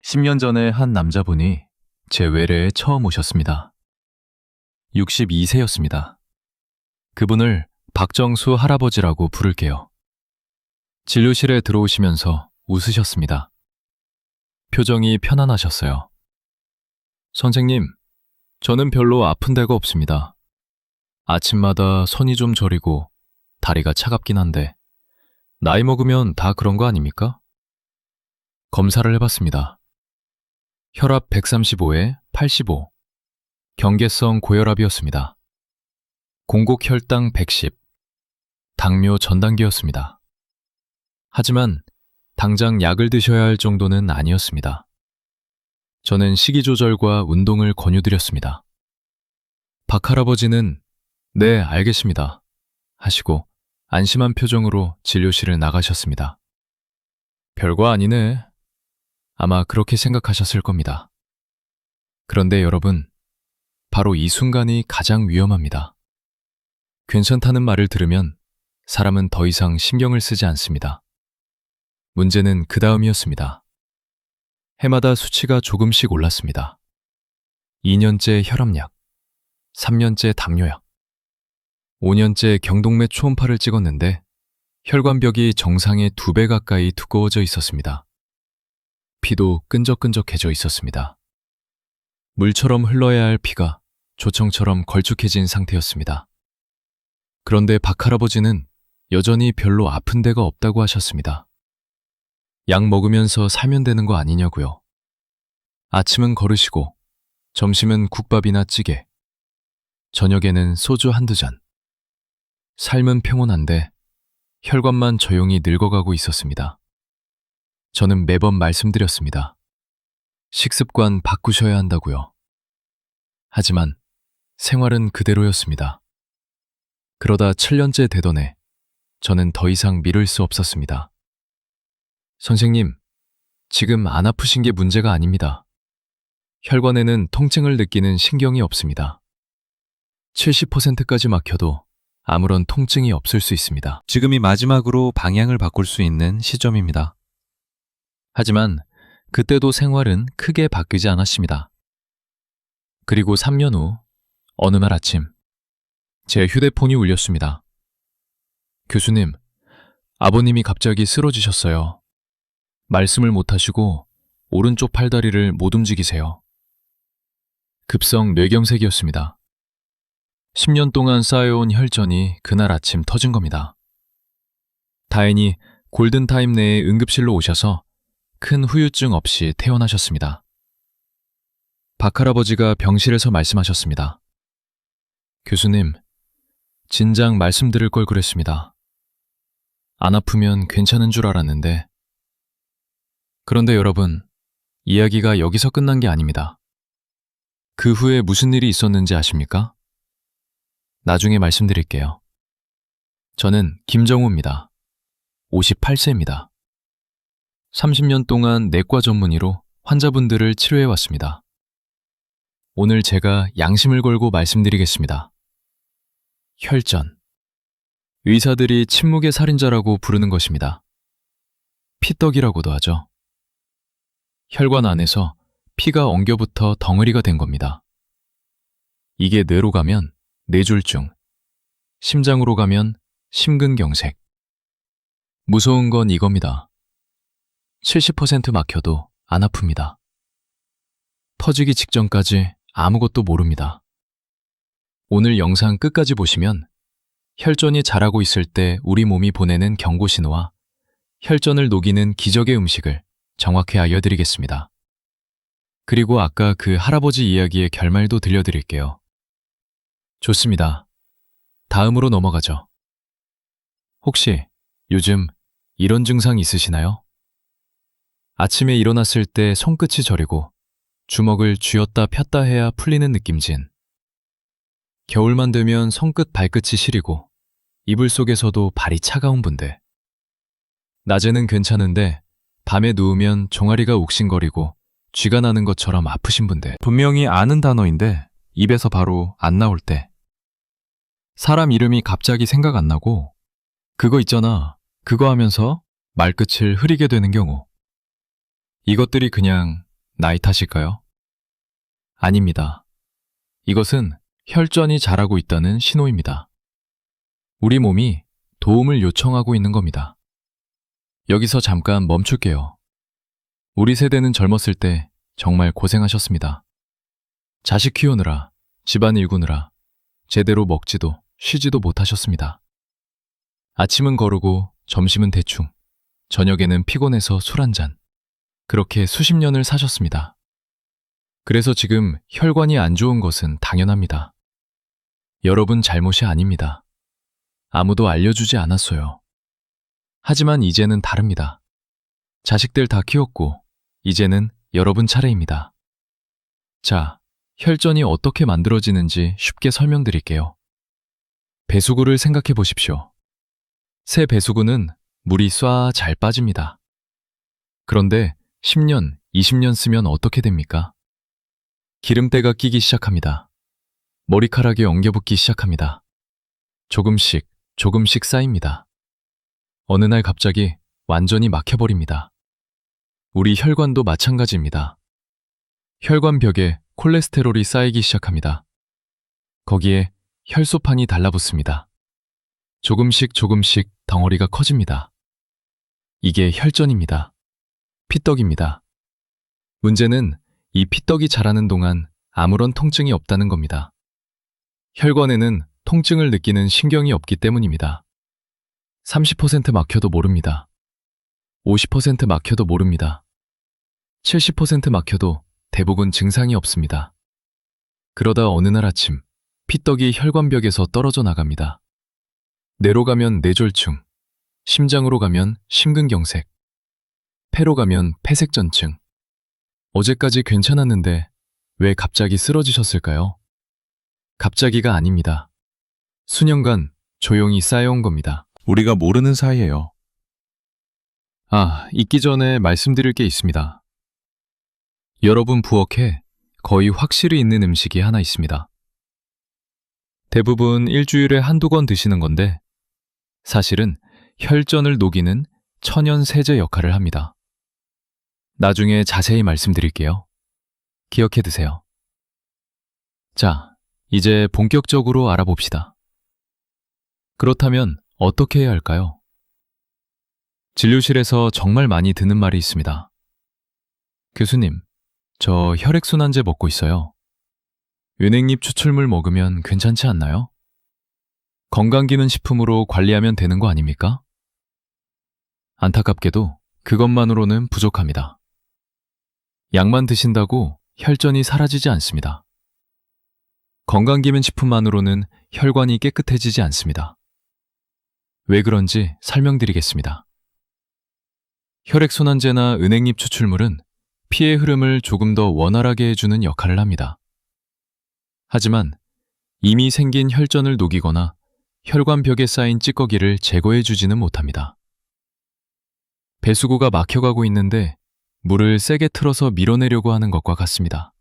10년 전에 한 남자분이 제 외래에 처음 오셨습니다. 62세였습니다. 그분을 박정수 할아버지라고 부를게요. 진료실에 들어오시면서 웃으셨습니다. 표정이 편안하셨어요. 선생님, 저는 별로 아픈 데가 없습니다. 아침마다 손이 좀 저리고 다리가 차갑긴 한데 나이 먹으면 다 그런 거 아닙니까? 검사를 해봤습니다. 혈압 135에 85, 경계성 고혈압이었습니다. 공복 혈당 110, 당뇨 전 단계였습니다. 하지만 당장 약을 드셔야 할 정도는 아니었습니다. 저는 식이 조절과 운동을 권유드렸습니다. 박 할아버지는 네, 알겠습니다 하시고 안심한 표정으로 진료실을 나가셨습니다. 별거 아니네. 아마 그렇게 생각하셨을 겁니다. 그런데 여러분, 바로 이 순간이 가장 위험합니다. 괜찮다는 말을 들으면 사람은 더 이상 신경을 쓰지 않습니다. 문제는 그 다음이었습니다. 해마다 수치가 조금씩 올랐습니다. 2년째 혈압약, 3년째 담요약, 5년째 경동맥 초음파를 찍었는데 혈관벽이 정상의 2배 가까이 두꺼워져 있었습니다. 피도 끈적끈적해져 있었습니다. 물처럼 흘러야 할 피가 조청처럼 걸쭉해진 상태였습니다. 그런데 박 할아버지는 여전히 별로 아픈 데가 없다고 하셨습니다. 약 먹으면서 살면 되는 거 아니냐고요. 아침은 걸으시고 점심은 국밥이나 찌개, 저녁에는 소주 한두 잔. 삶은 평온한데 혈관만 조용히 늙어가고 있었습니다. 저는 매번 말씀드렸습니다. 식습관 바꾸셔야 한다고요. 하지만 생활은 그대로였습니다. 그러다 7년째 되던 해, 저는 더 이상 미룰 수 없었습니다. 선생님, 지금 안 아프신 게 문제가 아닙니다. 혈관에는 통증을 느끼는 신경이 없습니다. 70%까지 막혀도 아무런 통증이 없을 수 있습니다. 지금이 마지막으로 방향을 바꿀 수 있는 시점입니다. 하지만 그때도 생활은 크게 바뀌지 않았습니다. 그리고 3년 후 어느 날 아침 제 휴대폰이 울렸습니다. 교수님, 아버님이 갑자기 쓰러지셨어요. 말씀을 못하시고 오른쪽 팔다리를 못 움직이세요. 급성 뇌경색이었습니다. 10년 동안 쌓여온 혈전이 그날 아침 터진 겁니다. 다행히 골든타임 내에 응급실로 오셔서 큰 후유증 없이 퇴원하셨습니다. 박 할아버지가 병실에서 말씀하셨습니다. 교수님, 진작 말씀드릴 걸 그랬습니다. 안 아프면 괜찮은 줄 알았는데. 그런데 여러분, 이야기가 여기서 끝난 게 아닙니다. 그 후에 무슨 일이 있었는지 아십니까? 나중에 말씀드릴게요. 저는 김정우입니다. 58세입니다. 30년 동안 내과 전문의로 환자분들을 치료해왔습니다. 오늘 제가 양심을 걸고 말씀드리겠습니다. 혈전. 의사들이 침묵의 살인자라고 부르는 것입니다. 피떡이라고도 하죠. 혈관 안에서 피가 엉겨붙어 덩어리가 된 겁니다. 이게 뇌로 가면 뇌졸중, 심장으로 가면 심근경색. 무서운 건 이겁니다. 70% 막혀도 안 아픕니다. 터지기 직전까지 아무것도 모릅니다. 오늘 영상 끝까지 보시면 혈전이 자라고 있을 때 우리 몸이 보내는 경고 신호와 혈전을 녹이는 기적의 음식을 정확히 알려드리겠습니다. 그리고 아까 그 할아버지 이야기의 결말도 들려드릴게요. 좋습니다. 다음으로 넘어가죠. 혹시 요즘 이런 증상 있으시나요? 아침에 일어났을 때 손끝이 저리고 주먹을 쥐었다 폈다 해야 풀리는 느낌진. 겨울만 되면 손끝 발끝이 시리고 이불 속에서도 발이 차가운 분들. 낮에는 괜찮은데 밤에 누우면 종아리가 욱신거리고 쥐가 나는 것처럼 아프신 분들. 분명히 아는 단어인데 입에서 바로 안 나올 때. 사람 이름이 갑자기 생각 안 나고 그거 있잖아. 그거 하면서 말끝을 흐리게 되는 경우. 이것들이 그냥 나이 탓일까요? 아닙니다. 이것은 혈전이 자라고 있다는 신호입니다. 우리 몸이 도움을 요청하고 있는 겁니다. 여기서 잠깐 멈출게요. 우리 세대는 젊었을 때 정말 고생하셨습니다. 자식 키우느라, 집안 일구느라 제대로 먹지도 쉬지도 못하셨습니다. 아침은 거르고 점심은 대충, 저녁에는 피곤해서 술 한 잔. 그렇게 수십 년을 사셨습니다. 그래서 지금 혈관이 안 좋은 것은 당연합니다. 여러분 잘못이 아닙니다. 아무도 알려주지 않았어요. 하지만 이제는 다릅니다. 자식들 다 키웠고 이제는 여러분 차례입니다. 자, 혈전이 어떻게 만들어지는지 쉽게 설명드릴게요. 배수구를 생각해 보십시오. 새 배수구는 물이 쏴 잘 빠집니다. 그런데 10년, 20년 쓰면 어떻게 됩니까? 기름때가 끼기 시작합니다. 머리카락이 엉겨붙기 시작합니다. 조금씩, 조금씩 쌓입니다. 어느 날 갑자기 완전히 막혀버립니다. 우리 혈관도 마찬가지입니다. 혈관벽에 콜레스테롤이 쌓이기 시작합니다. 거기에 혈소판이 달라붙습니다. 조금씩 조금씩 덩어리가 커집니다. 이게 혈전입니다. 피떡입니다. 문제는 이 피떡이 자라는 동안 아무런 통증이 없다는 겁니다. 혈관에는 통증을 느끼는 신경이 없기 때문입니다. 30% 막혀도 모릅니다. 50% 막혀도 모릅니다. 70% 막혀도 대부분 증상이 없습니다. 그러다 어느 날 아침, 피떡이 혈관벽에서 떨어져 나갑니다. 뇌로 가면 뇌졸중, 심장으로 가면 심근경색, 폐로 가면 폐색전증. 어제까지 괜찮았는데 왜 갑자기 쓰러지셨을까요? 갑자기가 아닙니다. 수년간 조용히 쌓여온 겁니다. 우리가 모르는 사이에요. 잊기 전에 말씀드릴 게 있습니다. 여러분 부엌에 거의 확실히 있는 음식이 하나 있습니다. 대부분 일주일에 한두 번 드시는 건데 사실은 혈전을 녹이는 천연 세제 역할을 합니다. 나중에 자세히 말씀드릴게요. 기억해 두세요. 자, 이제 본격적으로 알아봅시다. 그렇다면 어떻게 해야 할까요? 진료실에서 정말 많이 듣는 말이 있습니다. 교수님, 저 혈액순환제 먹고 있어요. 은행잎 추출물 먹으면 괜찮지 않나요? 건강기능식품으로 관리하면 되는 거 아닙니까? 안타깝게도 그것만으로는 부족합니다. 약만 드신다고 혈전이 사라지지 않습니다. 건강기능식품만으로는 혈관이 깨끗해지지 않습니다. 왜 그런지 설명드리겠습니다. 혈액순환제나 은행잎 추출물은 피의 흐름을 조금 더 원활하게 해주는 역할을 합니다. 하지만 이미 생긴 혈전을 녹이거나 혈관벽에 쌓인 찌꺼기를 제거해주지는 못합니다. 배수구가 막혀가고 있는데 물을 세게 틀어서 밀어내려고 하는 것과 같습니다.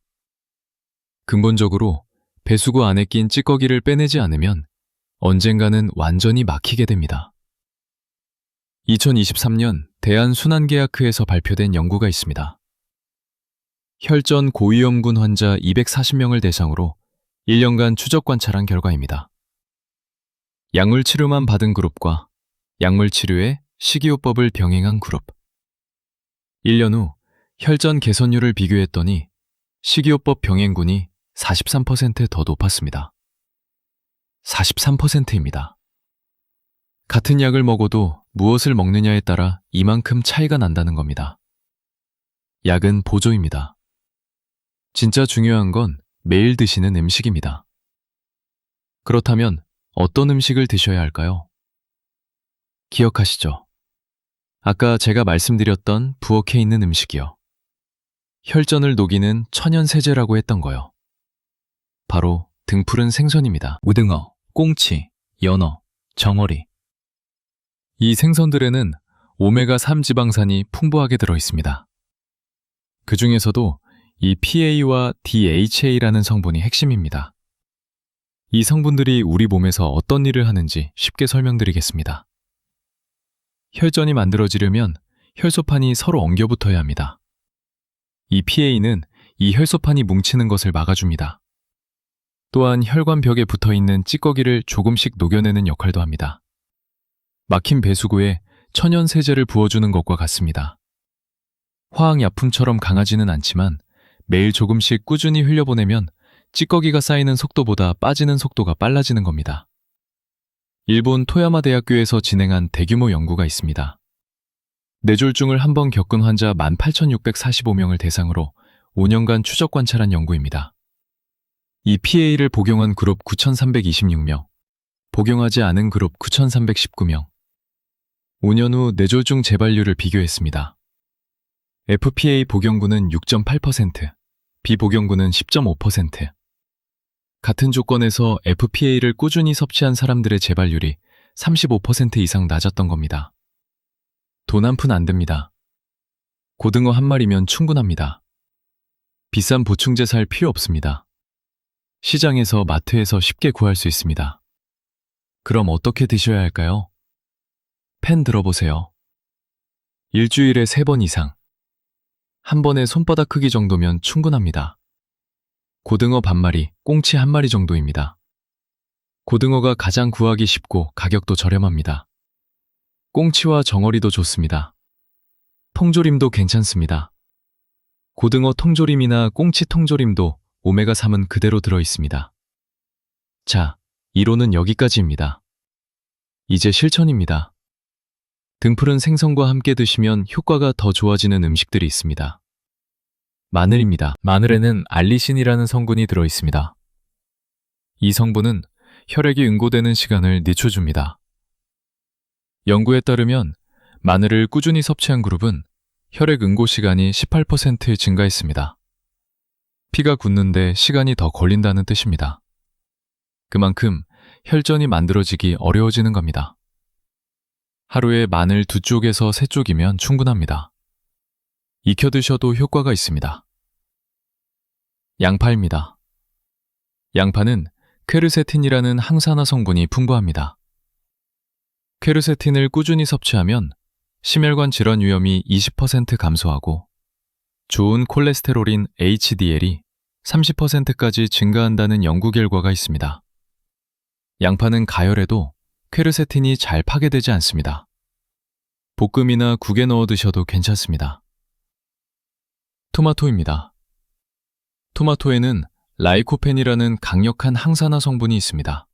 근본적으로 배수구 안에 낀 찌꺼기를 빼내지 않으면 언젠가는 완전히 막히게 됩니다. 2023년 대한순환계약회에서 발표된 연구가 있습니다. 혈전 고위험군 환자 240명을 대상으로 1년간 추적 관찰한 결과입니다. 약물 치료만 받은 그룹과 약물 치료에 식이요법을 병행한 그룹. 1년 후 혈전 개선율을 비교했더니 식이요법 병행군이 43% 더 높았습니다. 43%입니다. 같은 약을 먹어도 무엇을 먹느냐에 따라 이만큼 차이가 난다는 겁니다. 약은 보조입니다. 진짜 중요한 건 매일 드시는 음식입니다. 그렇다면 어떤 음식을 드셔야 할까요? 기억하시죠? 아까 제가 말씀드렸던 부엌에 있는 음식이요. 혈전을 녹이는 천연 세제라고 했던 거요. 바로 등푸른 생선입니다. 우등어, 꽁치, 연어, 정어리. 이 생선들에는 오메가3 지방산이 풍부하게 들어 있습니다. 그 중에서도 이 PA와 DHA라는 성분이 핵심입니다. 이 성분들이 우리 몸에서 어떤 일을 하는지 쉽게 설명드리겠습니다. 혈전이 만들어지려면 혈소판이 서로 엉겨붙어야 합니다. 이 PA는 이 혈소판이 뭉치는 것을 막아줍니다. 또한 혈관벽에 붙어있는 찌꺼기를 조금씩 녹여내는 역할도 합니다. 막힌 배수구에 천연 세제를 부어주는 것과 같습니다. 화학약품처럼 강하지는 않지만 매일 조금씩 꾸준히 흘려보내면 찌꺼기가 쌓이는 속도보다 빠지는 속도가 빨라지는 겁니다. 일본 토야마 대학교에서 진행한 대규모 연구가 있습니다. 뇌졸중을 한 번 겪은 환자 18,645명을 대상으로 5년간 추적 관찰한 연구입니다. 이 PA를 복용한 그룹 9,326명, 복용하지 않은 그룹 9,319명. 5년 후 뇌졸중 재발률을 비교했습니다. FPA 복용군은 6.8%, 비복용군은 10.5%. 같은 조건에서 FPA를 꾸준히 섭취한 사람들의 재발률이 35% 이상 낮았던 겁니다. 돈 한 푼 안 듭니다. 고등어 한 마리면 충분합니다. 비싼 보충제 살 필요 없습니다. 시장에서 마트에서 쉽게 구할 수 있습니다. 그럼 어떻게 드셔야 할까요? 펜 들어보세요. 일주일에 3번 이상. 한 번에 손바닥 크기 정도면 충분합니다. 고등어 반마리, 꽁치 한 마리 정도입니다. 고등어가 가장 구하기 쉽고 가격도 저렴합니다. 꽁치와 정어리도 좋습니다. 통조림도 괜찮습니다. 고등어 통조림이나 꽁치 통조림도 오메가3은 그대로 들어 있습니다. 자, 이론은 여기까지입니다. 이제 실천입니다. 등푸른 생선과 함께 드시면 효과가 더 좋아지는 음식들이 있습니다. 마늘입니다. 마늘에는 알리신이라는 성분이 들어 있습니다. 이 성분은 혈액이 응고되는 시간을 늦춰줍니다. 연구에 따르면 마늘을 꾸준히 섭취한 그룹은 혈액 응고 시간이 18% 증가했습니다. 피가 굳는데 시간이 더 걸린다는 뜻입니다. 그만큼 혈전이 만들어지기 어려워지는 겁니다. 하루에 마늘 2쪽에서 3쪽이면 충분합니다. 익혀 드셔도 효과가 있습니다. 양파입니다. 양파는 퀘르세틴이라는 항산화 성분이 풍부합니다. 퀘르세틴을 꾸준히 섭취하면 심혈관 질환 위험이 20% 감소하고 좋은 콜레스테롤인 HDL이 30%까지 증가한다는 연구 결과가 있습니다. 양파는 가열해도 퀘르세틴이 잘 파괴되지 않습니다. 볶음이나 국에 넣어 드셔도 괜찮습니다. 토마토입니다. 토마토에는 라이코펜이라는 강력한 항산화 성분이 있습니다.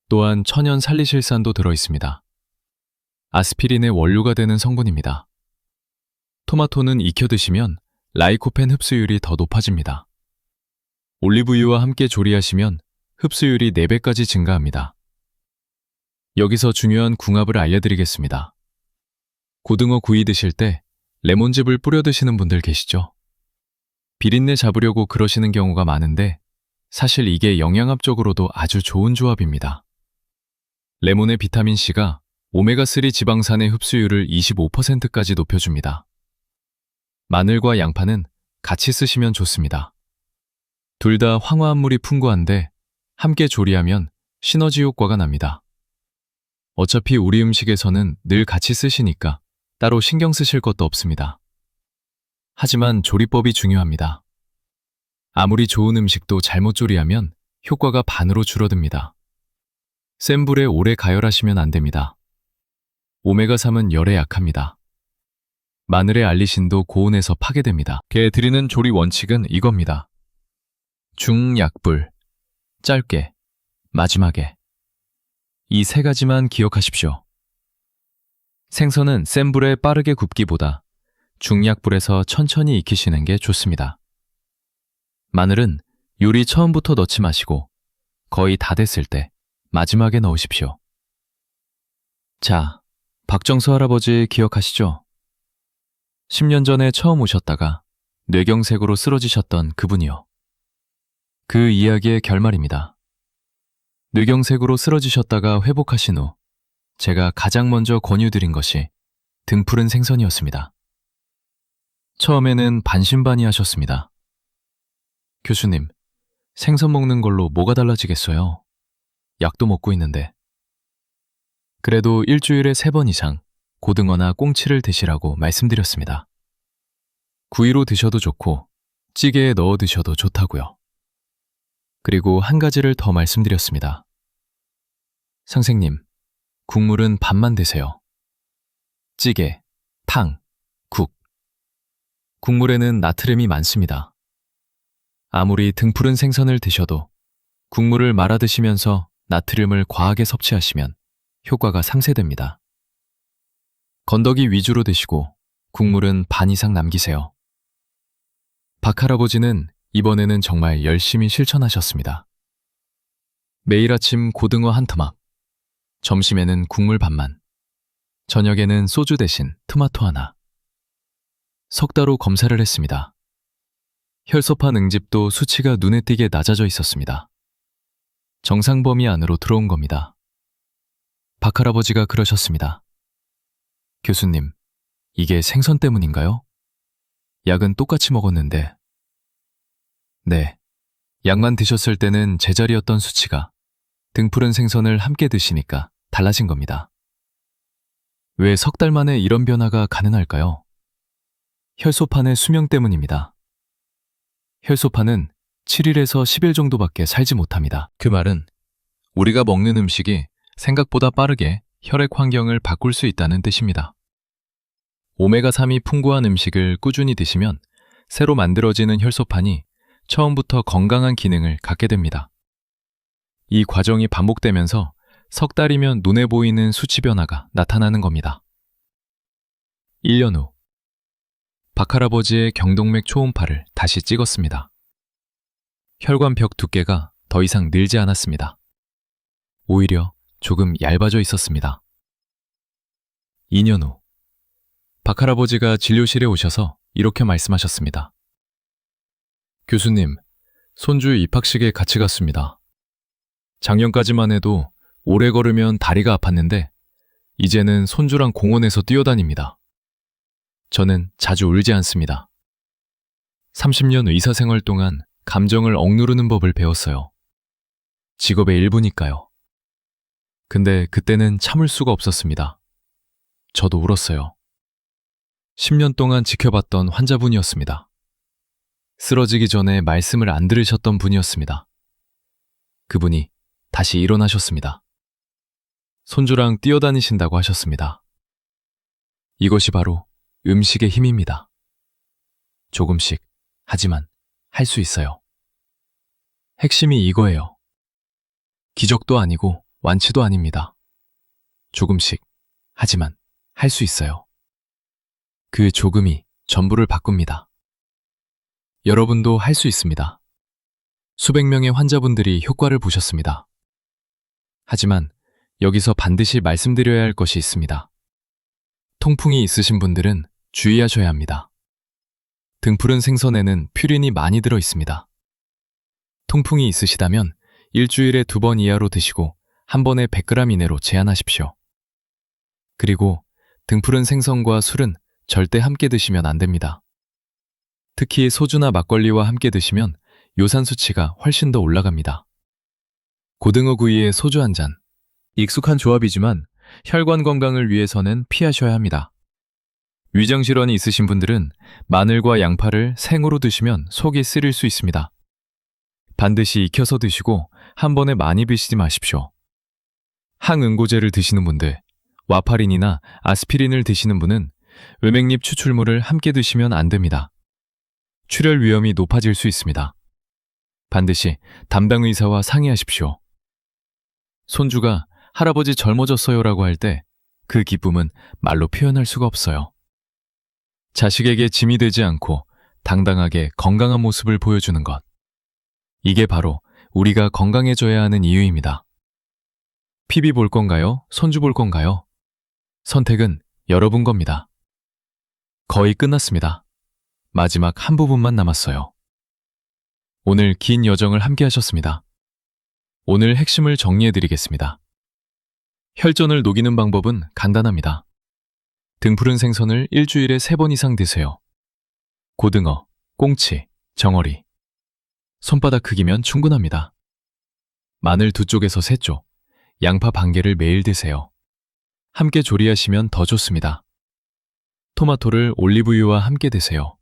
또한 천연 살리실산도 들어 있습니다. 아스피린의 원료가 되는 성분입니다. 토마토는 익혀 드시면 라이코펜 흡수율이 더 높아집니다. 올리브유와 함께 조리하시면 흡수율이 4배까지 증가합니다. 여기서 중요한 궁합을 알려드리겠습니다. 고등어 구이 드실 때 레몬즙을 뿌려 드시는 분들 계시죠? 비린내 잡으려고 그러시는 경우가 많은데 사실 이게 영양학적으로도 아주 좋은 조합입니다. 레몬의 비타민C가 오메가3 지방산의 흡수율을 25%까지 높여줍니다. 마늘과 양파는 같이 쓰시면 좋습니다. 둘 다 황화합물이 풍부한데 함께 조리하면 시너지 효과가 납니다. 어차피 우리 음식에서는 늘 같이 쓰시니까 따로 신경 쓰실 것도 없습니다. 하지만 조리법이 중요합니다. 아무리 좋은 음식도 잘못 조리하면 효과가 반으로 줄어듭니다. 센 불에 오래 가열하시면 안 됩니다. 오메가3은 열에 약합니다. 마늘의 알리신도 고온에서 파괴됩니다. 게 드리는 조리 원칙은 이겁니다. 중약불, 짧게, 마지막에. 이 3가지만 기억하십시오. 생선은 센 불에 빠르게 굽기보다 중약불에서 천천히 익히시는 게 좋습니다. 마늘은 요리 처음부터 넣지 마시고 거의 다 됐을 때 마지막에 넣으십시오. 자, 박정수 할아버지 기억하시죠? 10년 전에 처음 오셨다가 뇌경색으로 쓰러지셨던 그분이요. 그 이야기의 결말입니다. 뇌경색으로 쓰러지셨다가 회복하신 후 제가 가장 먼저 권유드린 것이 등푸른 생선이었습니다. 처음에는 반신반의하셨습니다. 교수님, 생선 먹는 걸로 뭐가 달라지겠어요? 약도 먹고 있는데. 그래도 일주일에 3번 이상 고등어나 꽁치를 드시라고 말씀드렸습니다. 구이로 드셔도 좋고 찌개에 넣어 드셔도 좋다고요. 그리고 한 가지를 더 말씀드렸습니다. 선생님, 국물은 반만 드세요. 찌개, 탕, 국. 국물에는 나트륨이 많습니다. 아무리 등푸른 생선을 드셔도 국물을 말아 드시면서 나트륨을 과하게 섭취하시면 효과가 상쇄됩니다. 건더기 위주로 드시고 국물은 반 이상 남기세요. 박할아버지는 이번에는 정말 열심히 실천하셨습니다. 매일 아침 고등어 한 토막, 점심에는 국물 반만, 저녁에는 소주 대신 토마토 하나. 석 달 후 검사를 했습니다. 혈소판 응집도 수치가 눈에 띄게 낮아져 있었습니다. 정상 범위 안으로 들어온 겁니다. 박할아버지가 그러셨습니다. 교수님, 이게 생선 때문인가요? 약은 똑같이 먹었는데. 네, 약만 드셨을 때는 제자리였던 수치가 등푸른 생선을 함께 드시니까 달라진 겁니다. 왜 석 달 만에 이런 변화가 가능할까요? 혈소판의 수명 때문입니다. 혈소판은 7일에서 10일 정도밖에 살지 못합니다. 그 말은 우리가 먹는 음식이 생각보다 빠르게 혈액 환경을 바꿀 수 있다는 뜻입니다. 오메가3이 풍부한 음식을 꾸준히 드시면 새로 만들어지는 혈소판이 처음부터 건강한 기능을 갖게 됩니다. 이 과정이 반복되면서 석 달이면 눈에 보이는 수치 변화가 나타나는 겁니다. 1년 후, 박할아버지의 경동맥 초음파를 다시 찍었습니다. 혈관벽 두께가 더 이상 늘지 않았습니다. 오히려 조금 얇아져 있었습니다. 2년 후, 박할아버지가 진료실에 오셔서 이렇게 말씀하셨습니다. 교수님, 손주 입학식에 같이 갔습니다. 작년까지만 해도 오래 걸으면 다리가 아팠는데 이제는 손주랑 공원에서 뛰어다닙니다. 저는 자주 울지 않습니다. 30년 의사생활 동안 감정을 억누르는 법을 배웠어요. 직업의 일부니까요. 근데 그때는 참을 수가 없었습니다. 저도 울었어요. 10년 동안 지켜봤던 환자분이었습니다. 쓰러지기 전에 말씀을 안 들으셨던 분이었습니다. 그분이 다시 일어나셨습니다. 손주랑 뛰어다니신다고 하셨습니다. 이것이 바로 음식의 힘입니다. 조금씩, 하지만 할 수 있어요. 핵심이 이거예요. 기적도 아니고 완치도 아닙니다. 조금씩, 하지만 할 수 있어요. 그 조금이 전부를 바꿉니다. 여러분도 할 수 있습니다. 수백 명의 환자분들이 효과를 보셨습니다. 하지만 여기서 반드시 말씀드려야 할 것이 있습니다. 통풍이 있으신 분들은 주의하셔야 합니다. 등푸른 생선에는 퓨린이 많이 들어 있습니다. 통풍이 있으시다면 일주일에 2번 이하로 드시고 한 번에 100g 이내로 제한하십시오. 그리고 등푸른 생선과 술은 절대 함께 드시면 안 됩니다. 특히 소주나 막걸리와 함께 드시면 요산 수치가 훨씬 더 올라갑니다. 고등어 구이에 소주 한 잔. 익숙한 조합이지만 혈관 건강을 위해서는 피하셔야 합니다. 위장질환이 있으신 분들은 마늘과 양파를 생으로 드시면 속이 쓰릴 수 있습니다. 반드시 익혀서 드시고 한 번에 많이 드시지 마십시오. 항응고제를 드시는 분들, 와파린이나 아스피린을 드시는 분은 외맥립 추출물을 함께 드시면 안 됩니다. 출혈 위험이 높아질 수 있습니다. 반드시 담당 의사와 상의하십시오. 손주가 할아버지 젊어졌어요라고 할 때 그 기쁨은 말로 표현할 수가 없어요. 자식에게 짐이 되지 않고 당당하게 건강한 모습을 보여주는 것. 이게 바로 우리가 건강해져야 하는 이유입니다. 피비 볼 건가요? 손주 볼 건가요? 선택은 여러분 겁니다. 거의 끝났습니다. 마지막 한 부분만 남았어요. 오늘 긴 여정을 함께 하셨습니다. 오늘 핵심을 정리해드리겠습니다. 혈전을 녹이는 방법은 간단합니다. 등푸른 생선을 일주일에 3번 이상 드세요. 고등어, 꽁치, 정어리. 손바닥 크기면 충분합니다. 마늘 2쪽에서 3쪽, 양파 반 개를 매일 드세요. 함께 조리하시면 더 좋습니다. 토마토를 올리브유와 함께 드세요.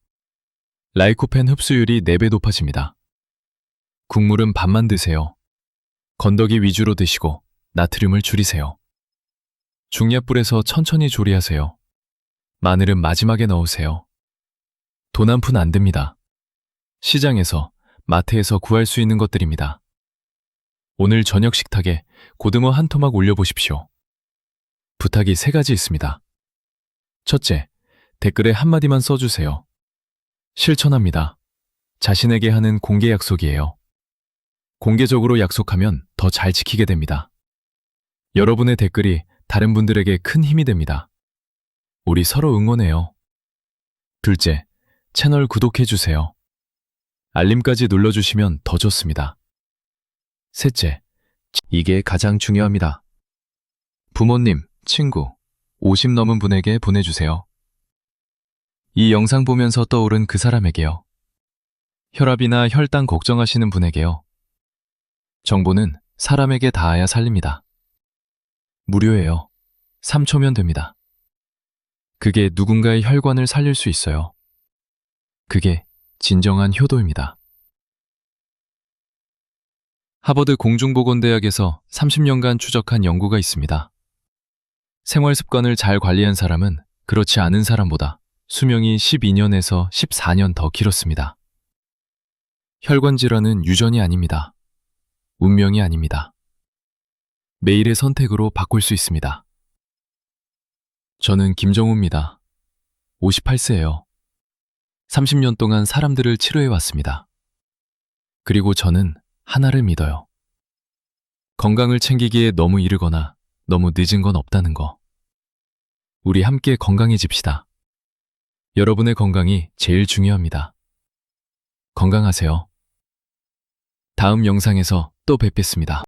라이코펜 흡수율이 4배 높아집니다. 국물은 반만 드세요. 건더기 위주로 드시고 나트륨을 줄이세요. 중약불에서 천천히 조리하세요. 마늘은 마지막에 넣으세요. 돈 한 푼 안 듭니다. 시장에서, 마트에서 구할 수 있는 것들입니다. 오늘 저녁 식탁에 고등어 한 토막 올려보십시오. 부탁이 3가지 있습니다. 첫째, 댓글에 한마디만 써주세요. 실천합니다. 자신에게 하는 공개 약속이에요. 공개적으로 약속하면 더 잘 지키게 됩니다. 여러분의 댓글이 다른 분들에게 큰 힘이 됩니다. 우리 서로 응원해요. 둘째, 채널 구독해주세요. 알림까지 눌러주시면 더 좋습니다. 셋째, 이게 가장 중요합니다. 부모님, 친구, 50 넘은 분에게 보내주세요. 이 영상 보면서 떠오른 그 사람에게요. 혈압이나 혈당 걱정하시는 분에게요. 정보는 사람에게 닿아야 살립니다. 무료예요. 3초면 됩니다. 그게 누군가의 혈관을 살릴 수 있어요. 그게 진정한 효도입니다. 하버드 공중보건대학에서 30년간 추적한 연구가 있습니다. 생활 습관을 잘 관리한 사람은 그렇지 않은 사람보다 수명이 12년에서 14년 더 길었습니다. 혈관 질환은 유전이 아닙니다. 운명이 아닙니다. 매일의 선택으로 바꿀 수 있습니다. 저는 김정우입니다. 58세예요. 30년 동안 사람들을 치료해왔습니다. 그리고 저는 하나를 믿어요. 건강을 챙기기에 너무 이르거나 너무 늦은 건 없다는 거. 우리 함께 건강해집시다. 여러분의 건강이 제일 중요합니다. 건강하세요. 다음 영상에서 또 뵙겠습니다.